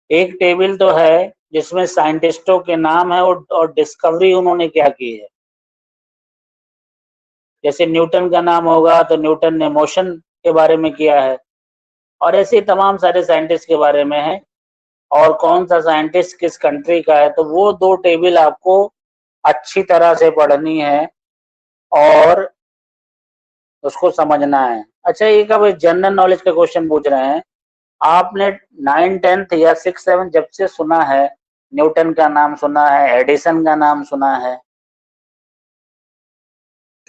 एक टेबल तो है जिसमें साइंटिस्टों के नाम है और डिस्कवरी उन्होंने क्या की है। जैसे न्यूटन का नाम होगा तो न्यूटन ने मोशन के बारे में किया है, और ऐसे तमाम सारे साइंटिस्ट के बारे में है, और कौन सा साइंटिस्ट किस कंट्री का है। तो वो 2 टेबल आपको अच्छी तरह से पढ़नी है और उसको समझना है। अच्छा, एक अब जनरल नॉलेज का क्वेश्चन पूछ रहे हैं, आपने 9, 10th या 6, 7 जब से सुना है, न्यूटन का नाम सुना है, एडिसन का नाम सुना है,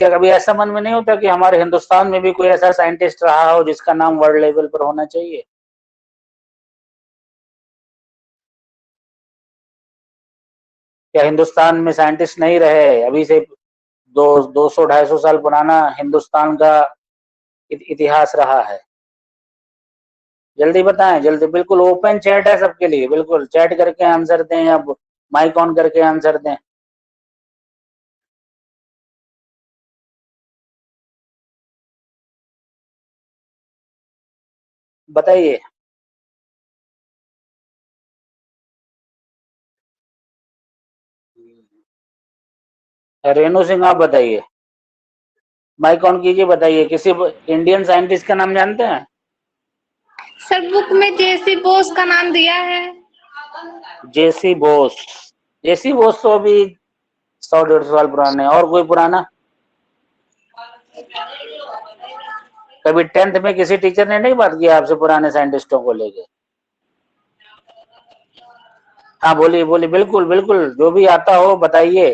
क्या कभी ऐसा मन में नहीं होता कि हमारे हिंदुस्तान में भी कोई ऐसा साइंटिस्ट रहा हो जिसका नाम वर्ल्ड लेवल पर होना चाहिए? क्या हिंदुस्तान में साइंटिस्ट नहीं रहे? अभी से 200 250 साल पुराना हिंदुस्तान का इतिहास रहा है। जल्दी बताएं, जल्दी। बिल्कुल ओपन चैट है सबके लिए, बिल्कुल चैट करके आंसर दें या माइक ऑन करके आंसर दें। बताइए। रेणु सिंह आप बताइए, माइक ऑन कीजिए, बताइए किसी इंडियन साइंटिस्ट का नाम जानते हैं? सर बुक में जेसी बोस का नाम दिया है। जेसी बोस? जेसी बोस तो अभी 100-150 साल पुराने। और कोई पुराना? कभी 10th में किसी टीचर ने नहीं बात किया आपसे पुराने साइंटिस्टों को लेके? हाँ बोलिए बोलिए, बिल्कुल बिल्कुल, जो भी आता हो बताइए।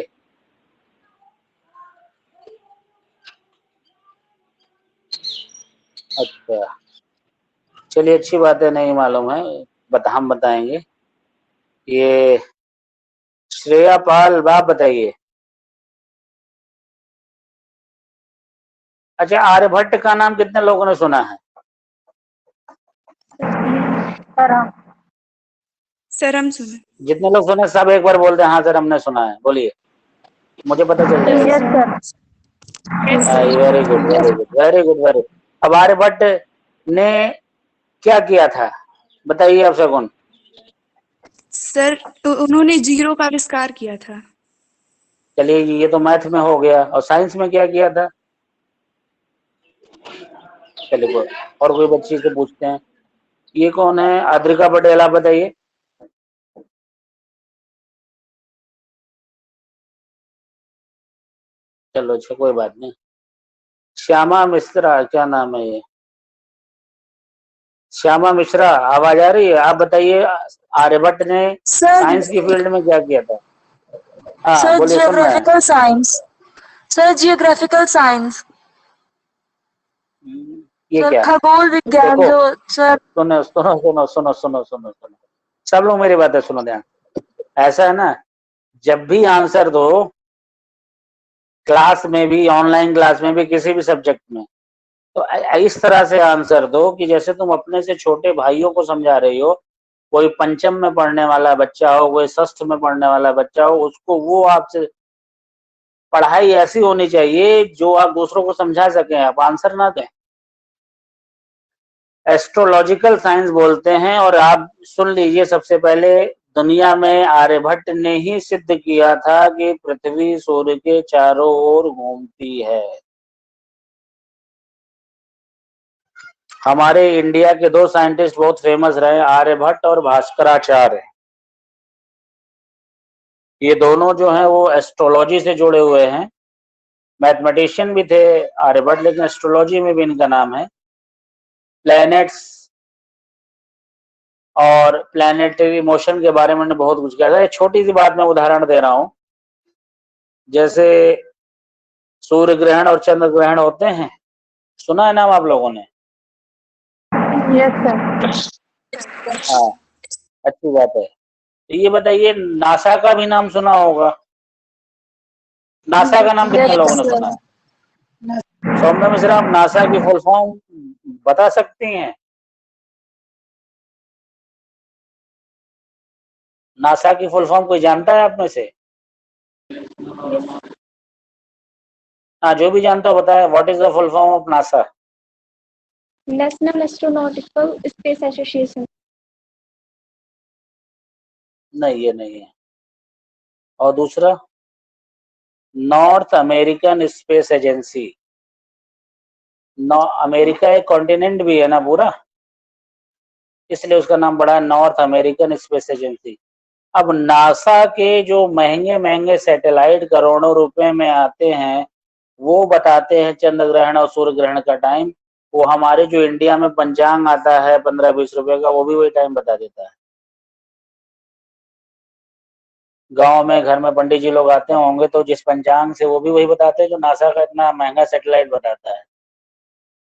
अच्छा चलिए, अच्छी बात है, नहीं मालूम है, हम बताएंगे। ये श्रेया पाल, आप बताइए। अच्छा, आर्यभट्ट का नाम कितने लोगों ने सुना है? सर हम सर हम सुने। जितने लोग सुने सब एक बार बोल दें, हाँ सर हमने सुना है, बोलिए, मुझे पता चल जाएगा। Yes sir. Very good very good very good very. अब आर्यभट्ट ने क्या किया था, बताइए आप सगुन। सर तो उन्होंने जीरो का आविष्कार किया था। चलिए, ये तो मैथ में हो गया, और साइंस में क्या किया था? चलिए, और कोई बच्ची से पूछते हैं। ये कौन है? अद्रिका पटेल, आप बताइए। चलो अच्छा, कोई बात नहीं। श्यामा मिश्रा, क्या नाम है ये? श्यामा मिश्रा, आवाज आ रही है? आप बताइए, आर्यभट्ट ने सर साइंस की फील्ड में क्या किया था? हाँ सर बोलिए, सुन रहे हैं। Geographical science. Sir geographical science. ये सर क्या? खगोल विज्ञान देखो, जो सर। सुनो सुनो सुनो सुनो सुनो सुनो सुनो, सब लोग मेरी बातें सुनो ध्यान। ऐसा है ना, जब भी आंसर दो, क्लास में भी, ऑनलाइन क्लास में भी, किसी भी सब्जेक्ट में, तो इस तरह से आंसर दो कि जैसे तुम अपने से छोटे भाइयों को समझा रही हो। कोई पंचम में पढ़ने वाला बच्चा हो, कोई षष्ठ में पढ़ने वाला बच्चा हो, उसको वो आपसे पढ़ाई ऐसी होनी चाहिए जो आप दूसरों को समझा सकें, आप आंसर ना दें। एस्ट्रोलॉजिकल साइंस बोलते हैं, और आप सुन लीजिए, सबसे पहले दुनिया में आर्यभट्ट ने ही सिद्ध किया था कि पृथ्वी सूर्य के चारों ओर घूमती है। हमारे इंडिया के 2 साइंटिस्ट बहुत फेमस रहे, आर्यभट्ट और भास्कराचार्य। ये दोनों जो हैं वो एस्ट्रोलॉजी से जुड़े हुए हैं। मैथमेटिशियन भी थे आर्यभट्ट, लेकिन एस्ट्रोलॉजी में भी इनका नाम है। प्लैनेट्स और प्लैनेटरी मोशन के बारे में बहुत कुछ किया था। एक छोटी सी बात मैं उदाहरण दे रहा हूं, जैसे सूर्य ग्रहण और चंद्र ग्रहण होते हैं, सुना है नाम आप लोगों ने? Yes sir. हाँ, अच्छी बात है। तो ये बताइए, नासा का भी नाम सुना होगा? नासा का नाम कितने लोगों ने सुना है? सौम्या मिश्रा, आप नासा की फुल फॉर्म बता सकती हैं? नासा की फुल फॉर्म कोई जानता है आप में से? हाँ, जो भी जानता हो बताए, what is the full form of NASA? National astronautical space association. नहीं, ये नहीं है। और दूसरा, north American space agency. America एक कॉन्टिनेंट भी है ना पूरा, इसलिए उसका नाम पड़ा है नॉर्थ अमेरिकन स्पेस एजेंसी। अब नासा के जो महंगे महंगे सैटेलाइट करोड़ों रुपए में आते हैं, वो बताते हैं चंद्र ग्रहण और सूर्य ग्रहण का टाइम। वो हमारे जो इंडिया में पंचांग आता है 15-20 रुपए का, वो भी वही टाइम बता देता है। गांव में घर में पंडित जी लोग आते होंगे तो जिस पंचांग से, वो भी वही बताते हैं जो नासा का इतना महंगा सैटेलाइट बताता है।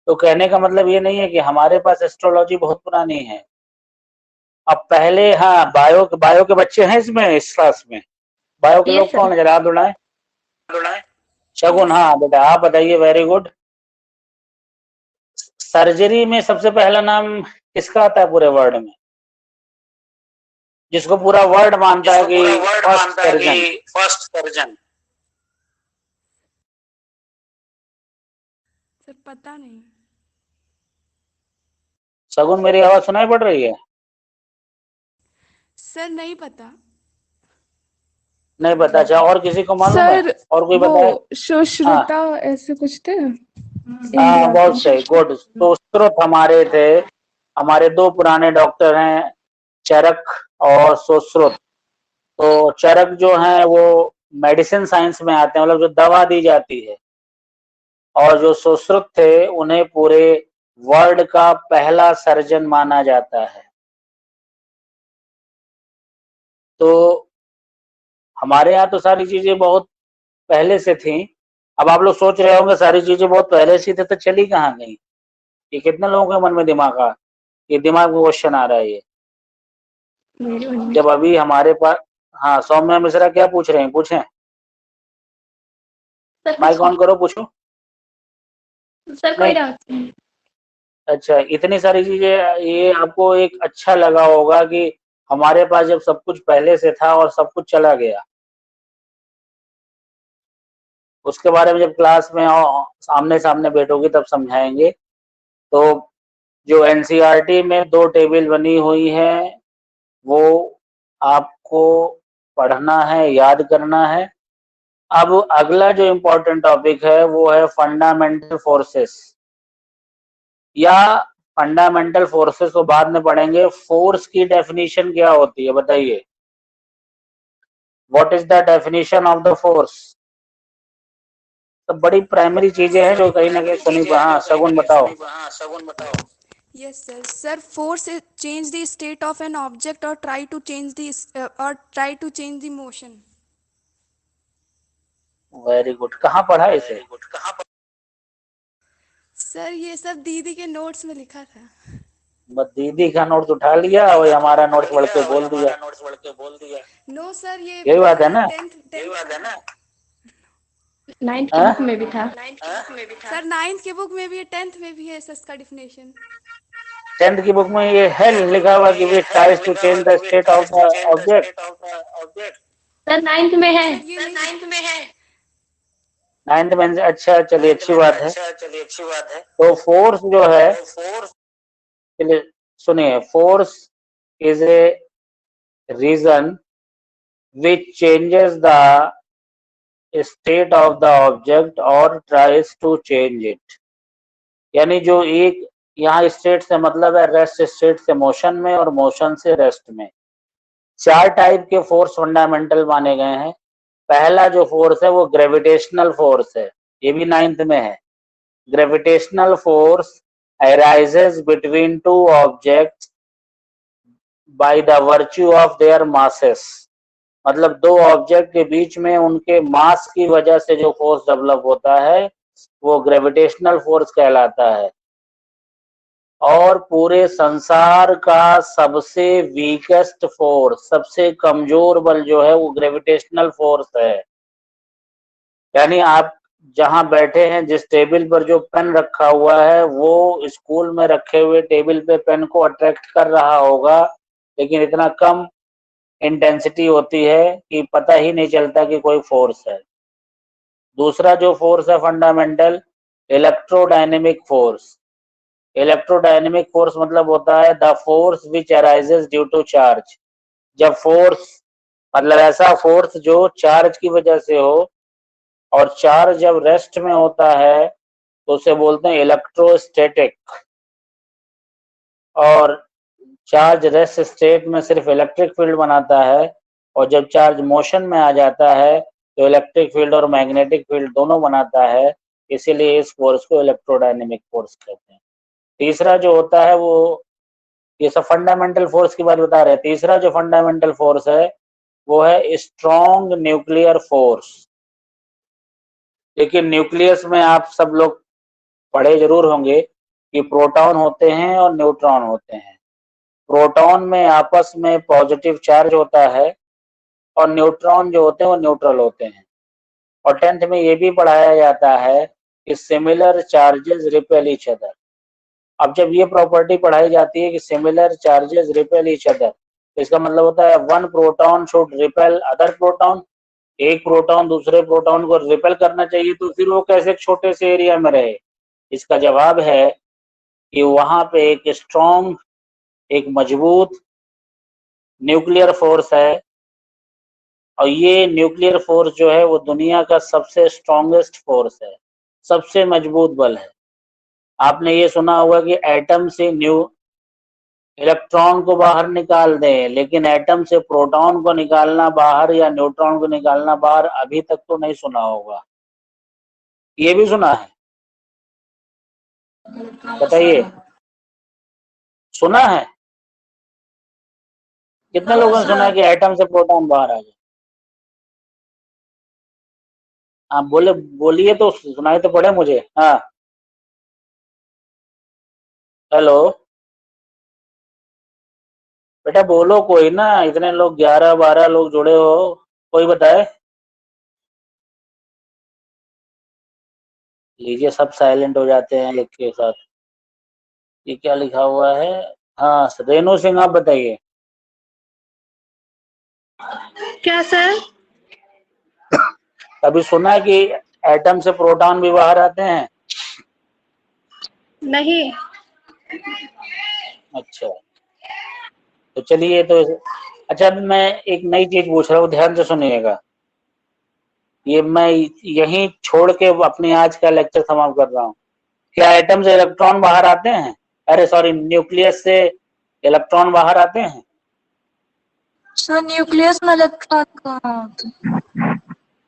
तो कहने का मतलब ये नहीं है कि हमारे पास एस्ट्रोलॉजी बहुत पुरानी है। अब पहले, हाँ, बायो के बच्चे हैं इसमें, इस क्लास में बायो के Yes, लोग sir. कौन है, जरा हाथ उड़ाएं। शगुन, हाँ बेटा, आप बताइए। Very good. सर्जरी में सबसे पहला नाम किसका आता है पूरे वर्ड में, जिसको पूरा वर्ड मानता है कि फर्स्ट सर्जन? सर पता नहीं। शगुन, मेरी आवाज सुनाई पड़ रही है? सर नहीं पता। नहीं पता? अच्छा, और किसी को मालूम है? सर और कोई वो बताए? सुश्रुता ऐसे कुछ थे हाँ, इंडिया बहुत के। सही, गुड। तो स्रोत हमारे थे, हमारे दो पुराने डॉक्टर हैं, चरक और सुश्रुत। तो चरक जो है वो मेडिसिन साइंस में आते हैं, मतलब जो दवा दी जाती है, और जो सुश्रुत थे उन्हें पूरे वर्ल्ड का पहला सर्जन माना जाता है। तो हमारे यहाँ तो सारी चीजें बहुत पहले से थी। अब आप लोग सोच रहे होंगे सारी चीजें बहुत पहले से थी तो चली कहाँ गई? ये कितने लोगों के मन में दिमाग आ, ये दिमाग में क्वेश्चन आ रहा है ये, जब अभी हमारे पास। हाँ, सौम्या मिश्रा क्या पूछ रहे हैं, पूछें। माइक ऑन करो, पूछो। सर कोई डाउट नहीं। अच्छा, इतनी सारी चीजें, ये आपको एक अच्छा लगा होगा कि हमारे पास जब सब कुछ पहले से था और सब कुछ चला गया, उसके बारे में जब क्लास में सामने सामने बैठोगे तब समझाएंगे। तो जो एनसीईआरटी में 2 टेबल बनी हुई है, वो आपको पढ़ना है, याद करना है। अब अगला जो इम्पोर्टेंट टॉपिक है वो है फंडामेंटल फोर्सेस, या फंडामेंटल फोर्सेस को बाद में पढ़ेंगे। फोर्स की डेफिनेशन क्या होती है बताइए? What is the definition of the force? तो बड़ी प्राइमरी चीजें हैं जो कहीं ना कहीं सुनी। हाँ, शगुन बताओ। Yes, sir. Sir, force change the state of an object or try to change the motion. Very good. कहाँ पढ़ा है इसे? सर ये सब दीदी के नोट्स में लिखा था। बस दीदी का नोट्स उठा लिया और हमारा नोट्स पढ़ के बोल दिया। नो सर, ये यही बात है ना? 9th की हाँ? बुक में भी था। सर 9th की बुक में भी है, 10th में भी है सर इसका डिफिनेशन। 10th की बुक में ये है लिखा हुआ कि which tries to change the state of the object. Sir 9th में है। सर ये नहीं। 9th में? अच्छा, चलिए, अच्छी बात है। तो फोर्स जो है, चलिए सुनिए, force is a reason which changes the state of the object और ट्राइज टू चेंज इट। यानी जो एक यहाँ स्टेट से मतलब है रेस्ट स्टेट से मोशन में, और मोशन से रेस्ट में। 4 टाइप के फोर्स फंडामेंटल माने गए हैं। पहला जो फोर्स है वो ग्रेविटेशनल फोर्स है, ये भी 9th में है। Gravitational force arises between two objects by the virtue of their masses। मतलब दो ऑब्जेक्ट के बीच में उनके मास की वजह से जो फोर्स डेवलप होता है वो ग्रेविटेशनल फोर्स कहलाता है। और पूरे संसार का सबसे वीकेस्ट फोर्स, सबसे कमजोर बल जो है वो ग्रेविटेशनल फोर्स है। यानी आप जहां बैठे हैं, जिस टेबल पर जो पेन रखा हुआ है, वो स्कूल में रखे हुए टेबल पे पेन को अट्रैक्ट कर रहा होगा, लेकिन इतना कम इंटेंसिटी होती है कि पता ही नहीं चलता कि कोई फोर्स है। दूसरा जो फोर्स है fundamental, electrodynamic force. Electrodynamic force मतलब होता है the force which arises due to charge. जब फोर्स मतलब ऐसा फोर्स जो चार्ज की वजह से हो, और चार्ज जब रेस्ट में होता है तो उसे बोलते हैं इलेक्ट्रोस्टैटिक। और चार्ज रेस्ट स्टेट में सिर्फ इलेक्ट्रिक फील्ड बनाता है, और जब चार्ज मोशन में आ जाता है तो इलेक्ट्रिक फील्ड और मैग्नेटिक फील्ड दोनों बनाता है। इसीलिए इस फोर्स को इलेक्ट्रोडायनेमिक फोर्स कहते हैं। तीसरा जो होता है वो, ये सब फंडामेंटल फोर्स की बात बता रहे हैं। तीसरा जो फंडामेंटल फोर्स है वो है स्ट्रॉन्ग न्यूक्लियर फोर्स। लेकिन न्यूक्लियस में आप सब लोग पढ़े जरूर होंगे कि प्रोटॉन होते हैं और न्यूट्रॉन होते हैं। प्रोटॉन में आपस में पॉजिटिव चार्ज होता है, और न्यूट्रॉन जो होते हैं वो न्यूट्रल होते हैं। और 10th में ये भी पढ़ाया जाता है कि similar charges repel each other. अब जब ये प्रॉपर्टी पढ़ाई जाती है कि similar charges repel each other, तो इसका मतलब होता है one proton should repel other proton. एक प्रोटॉन दूसरे प्रोटॉन को रिपेल करना चाहिए, तो फिर वो कैसे एक छोटे से एरिया में रहे। इसका जवाब है कि वहां पे एक स्ट्रॉन्ग, एक मजबूत न्यूक्लियर फोर्स है, और ये न्यूक्लियर फोर्स जो है वो दुनिया का सबसे स्ट्रॉन्गेस्ट फोर्स है, सबसे मजबूत बल है। आपने ये सुना होगा कि एटम से इलेक्ट्रॉन को बाहर निकाल दें, लेकिन एटम से प्रोटॉन को निकालना बाहर या न्यूट्रॉन को निकालना बाहर अभी तक तो नहीं सुना होगा। ये भी सुना है? बताइए, सुना है? कितने लोगों ने सुना है कि एटम से प्रोटॉन बाहर आ जाए? आप बोलिए तो सुनाई तो पड़े मुझे। हाँ, हेलो बेटा बोलो कोई ना, इतने लोग 11-12 लोग जुड़े हो, कोई बताए। लीजिए, सब साइलेंट हो जाते हैं एक के साथ। ये क्या लिखा हुआ है? हाँ, रेनू सिंह आप बताइए। क्या सर? कभी सुना है कि एटम से प्रोटॉन भी बाहर आते हैं? नहीं। अच्छा, तो चलिए तो अच्छा, अभी मैं एक नई चीज पूछ रहा हूँ, ध्यान से सुनिएगा। ये मैं यहीं छोड़ के अपनी आज का लेक्चर समाप्त कर रहा हूँ। क्या एटम से इलेक्ट्रॉन बाहर आते हैं? अरे सॉरी, न्यूक्लियस से इलेक्ट्रॉन बाहर आते हैं? सर न्यूक्लियस में इलेक्ट्रॉन कहाँ होते हैं?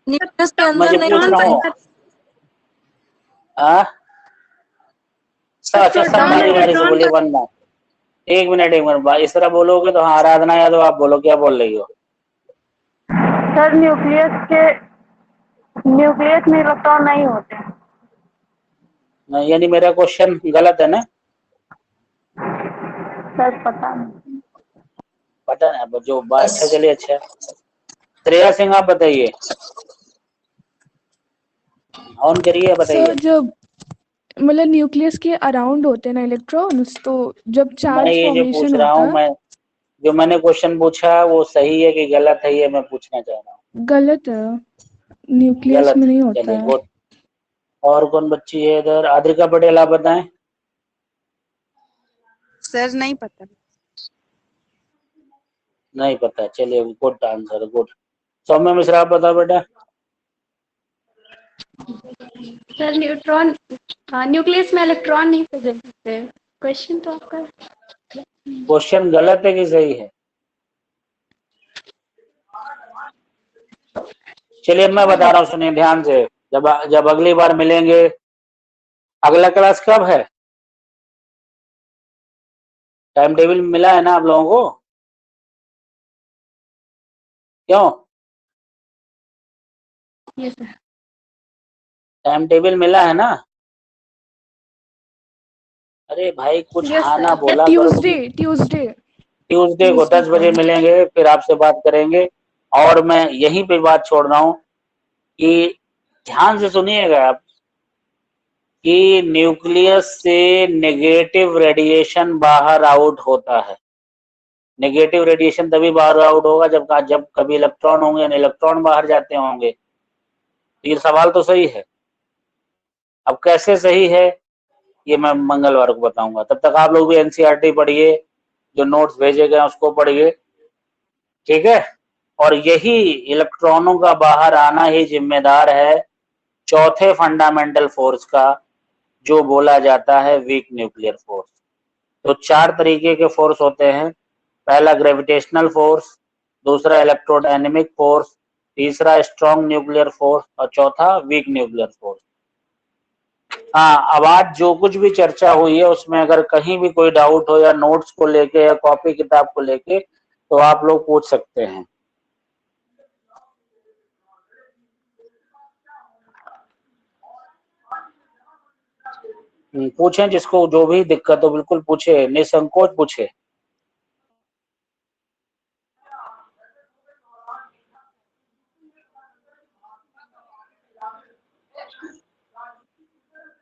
न्यूक्लियस के मैं अंदर जो नहीं पूछ रहा होते। हूँ, अच्छा, सब प्रोटॉन और बारी बारी से न्यूट्रॉन बोलिए, का। वरना एक मिनट इस तरह बोलोगे तो। हाँ, आराधना यादव आप बोलो, क्या बोल रही हो? सर न्यूक्लियस में इलेक्ट्रॉन नहीं होते। नहीं, यानी मेरा क्वेश्चन गलत है ना? सर पता नहीं। पता नहीं, अब जो बात। अच्छा चलिए, अच्छा श्रेया सिंह आप बताइए, ऑन करिए, सर बताइए। जब मतलब न्यूक्लियस के अराउंड होते हैं ना इलेक्ट्रॉन्स, तो जब मैं चार्ज ये जो पूछ फॉर्मेशन रहा होता हूँ, है। मैं जो मैंने क्वेश्चन पूछा वो सही है कि गलत है, ये मैं पूछना चाह रहा हूँ। गलत है, न्यूक्लियस गलत में है, नहीं होता चलिए है। गुड। और कौन बच्ची है इधर? आद्रिका पटेल आप बताएं। सर नहीं पता। नहीं पता, चलिए गुड आंसर, गुड। सौम्य मिश्रा आप बताओ बेटा। सर न्यूक्लियस में इलेक्ट्रॉन नहीं प्रेजेंट होते। क्वेश्चन तो आपका क्वेश्चन गलत है कि सही है? चलिए मैं बता रहा हूँ, सुनिए ध्यान से। जब अगली बार मिलेंगे, अगला क्लास कब है? टाइम टेबल मिला है ना आप लोगों को? क्यों? Yes sir. टाइम टेबल मिला है ना? अरे भाई कुछ यस हाँ ना सर। बोला करो ट्यूसडे तुम। ट्यूसडे ट्यूसडे को 10 बजे मिलेंगे, फिर आपसे बात करेंगे। और मैं यहीं पे बात छोड़ रहा हूँ कि ध्यान से सुनिएगा आप कि न्यूक्लियस से नेगेटिव रेडिएशन बाहर आउट होता है। नेगेटिव रेडिएशन तभी बाहर आउट होगा जब कभी इलेक्ट्रॉन होंगे, इलेक्ट्रॉन बाहर जाते होंगे। ये सवाल तो सही है। अब कैसे सही है ये मैं मंगलवार को बताऊंगा। तब तक आप लोग भी एनसीईआरटी पढ़िए, जो नोट्स भेजे गए उसको पढ़िए, ठीक है। और यही इलेक्ट्रॉनों का बाहर आना ही जिम्मेदार है चौथे फंडामेंटल फोर्स का, जो बोला जाता है वीक न्यूक्लियर फोर्स। तो 4 तरीके के फोर्स होते हैं। पहला ग्रेविटेशनल फोर्स, दूसरा इलेक्ट्रोडायनेमिक फोर्स, तीसरा स्ट्रॉन्ग न्यूक्लियर फोर्स और चौथा वीक न्यूक्लियर फोर्स। हाँ, अब आज जो कुछ भी चर्चा हुई है उसमें अगर कहीं भी कोई डाउट हो या नोट्स को लेके या कॉपी किताब को लेके, तो आप लोग पूछ सकते हैं। पूछें, जिसको जो भी दिक्कत हो बिल्कुल पूछे, निसंकोच पूछे।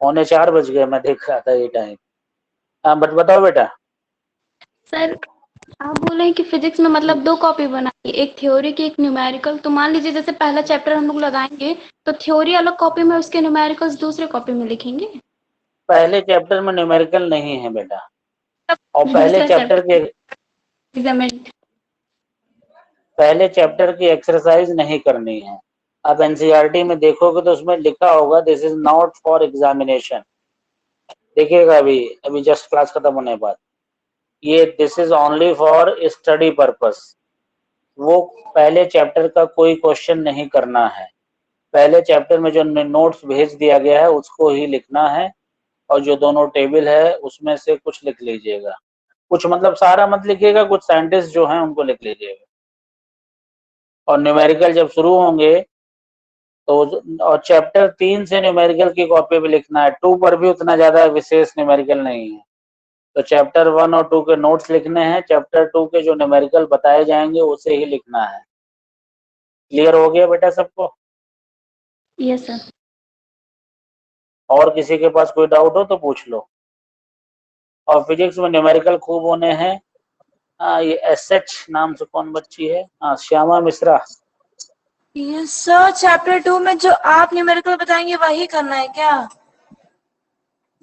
पौने 4 बज गए, मैं देख रहा था ये टाइम। हाँ बट बताओ बेटा। सर आप बोल रहे हैं कि फिजिक्स में मतलब 2 कॉपी बनाई, एक थ्योरी की, एक न्यूमेरिकल। तो मान लीजिए जैसे पहला चैप्टर हम लोग लगाएंगे तो थ्योरी अलग कॉपी में, उसके न्यूमेरिकल्स दूसरे कॉपी में लिखेंगे। पहले चैप्टर में न्यूमेरिकल नहीं है बेटा, और दूसरा चैप्टर पहले चैप्टर की एक्सरसाइज नहीं करनी है। आप एनसीईआरटी में देखोगे तो उसमें लिखा होगा this is not for examination. देखिएगा अभी जस्ट क्लास खत्म होने के बाद, ये this is only for study purpose. वो पहले चैप्टर का कोई क्वेश्चन नहीं करना है। पहले चैप्टर में जो नोट्स भेज दिया गया है उसको ही लिखना है, और जो दोनों टेबल है उसमें से कुछ लिख लीजिएगा। कुछ मतलब सारा मत लिखिएगा, कुछ साइंटिस्ट जो हैं उनको लिख लीजिएगा। और न्यूमेरिकल जब शुरू होंगे तो और चैप्टर 3 से न्यूमेरिकल की कॉपी भी लिखना है। 2 पर भी उतना ज्यादा विशेष न्यूमेरिकल नहीं है, तो चैप्टर 1 और 2 के नोट्स लिखने हैं, चैप्टर 2 के जो न्यूमेरिकल बताए जाएंगे उसे ही लिखना है। क्लियर हो गया बेटा सबको? Yes sir. और किसी के पास कोई डाउट हो तो पूछ लो। और फिजिक्स में न्यूमेरिकल खूब होने हैं। हाँ, ये एसएच नाम से कौन बच्ची है? हाँ, Shyama Mishra. Yes sir, chapter 2 में जो आप न्यूमेरिकल बताएंगे वही करना है क्या?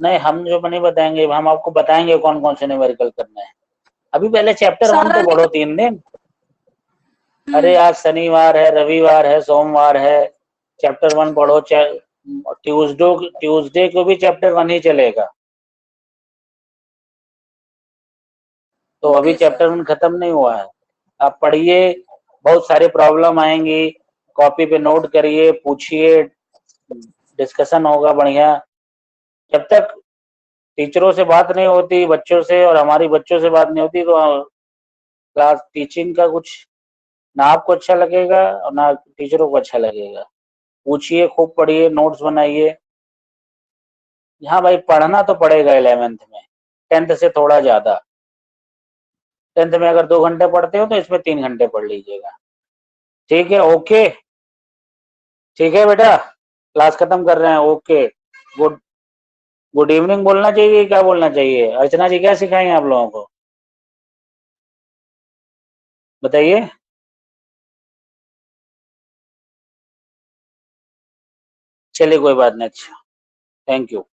नहीं, हम जो नहीं बताएंगे, हम आपको बताएंगे कौन कौन से न्यूमेरिकल करने हैं। अभी पहले चैप्टर 1 सारा तो पढ़ो 3 दिन। अरे आज शनिवार है, रविवार है, सोमवार है, चैप्टर 1 पढ़ो। ट्यूसडे को भी चैप्टर 1 ही चलेगा। तो अभी ओके चैप्टर सर। 1 खत्म नहीं हुआ है। आप पढ़िए, बहुत सारी प्रॉब्लम आएंगी, कॉपी पे नोट करिए, पूछिए, डिस्कशन होगा बढ़िया। जब तक टीचरों से बात नहीं होती, बच्चों से, और हमारी बच्चों से बात नहीं होती, तो क्लास टीचिंग का कुछ ना आपको अच्छा लगेगा और ना टीचरों को अच्छा लगेगा। पूछिए, खूब पढ़िए, नोट्स बनाइए। हाँ भाई, पढ़ना तो पड़ेगा 11th में, 10th से थोड़ा ज्यादा। 10th में अगर 2 घंटे पढ़ते हो तो इसमें 3 घंटे पढ़ लीजिएगा। ठीक है, ओके। ठीक है बेटा, क्लास खत्म कर रहे हैं। ओके, गुड गुड इवनिंग बोलना चाहिए, क्या बोलना चाहिए? अर्चना जी क्या सिखाएंगे आप लोगों को, बताइए। चलिए कोई बात नहीं, अच्छा, थैंक यू।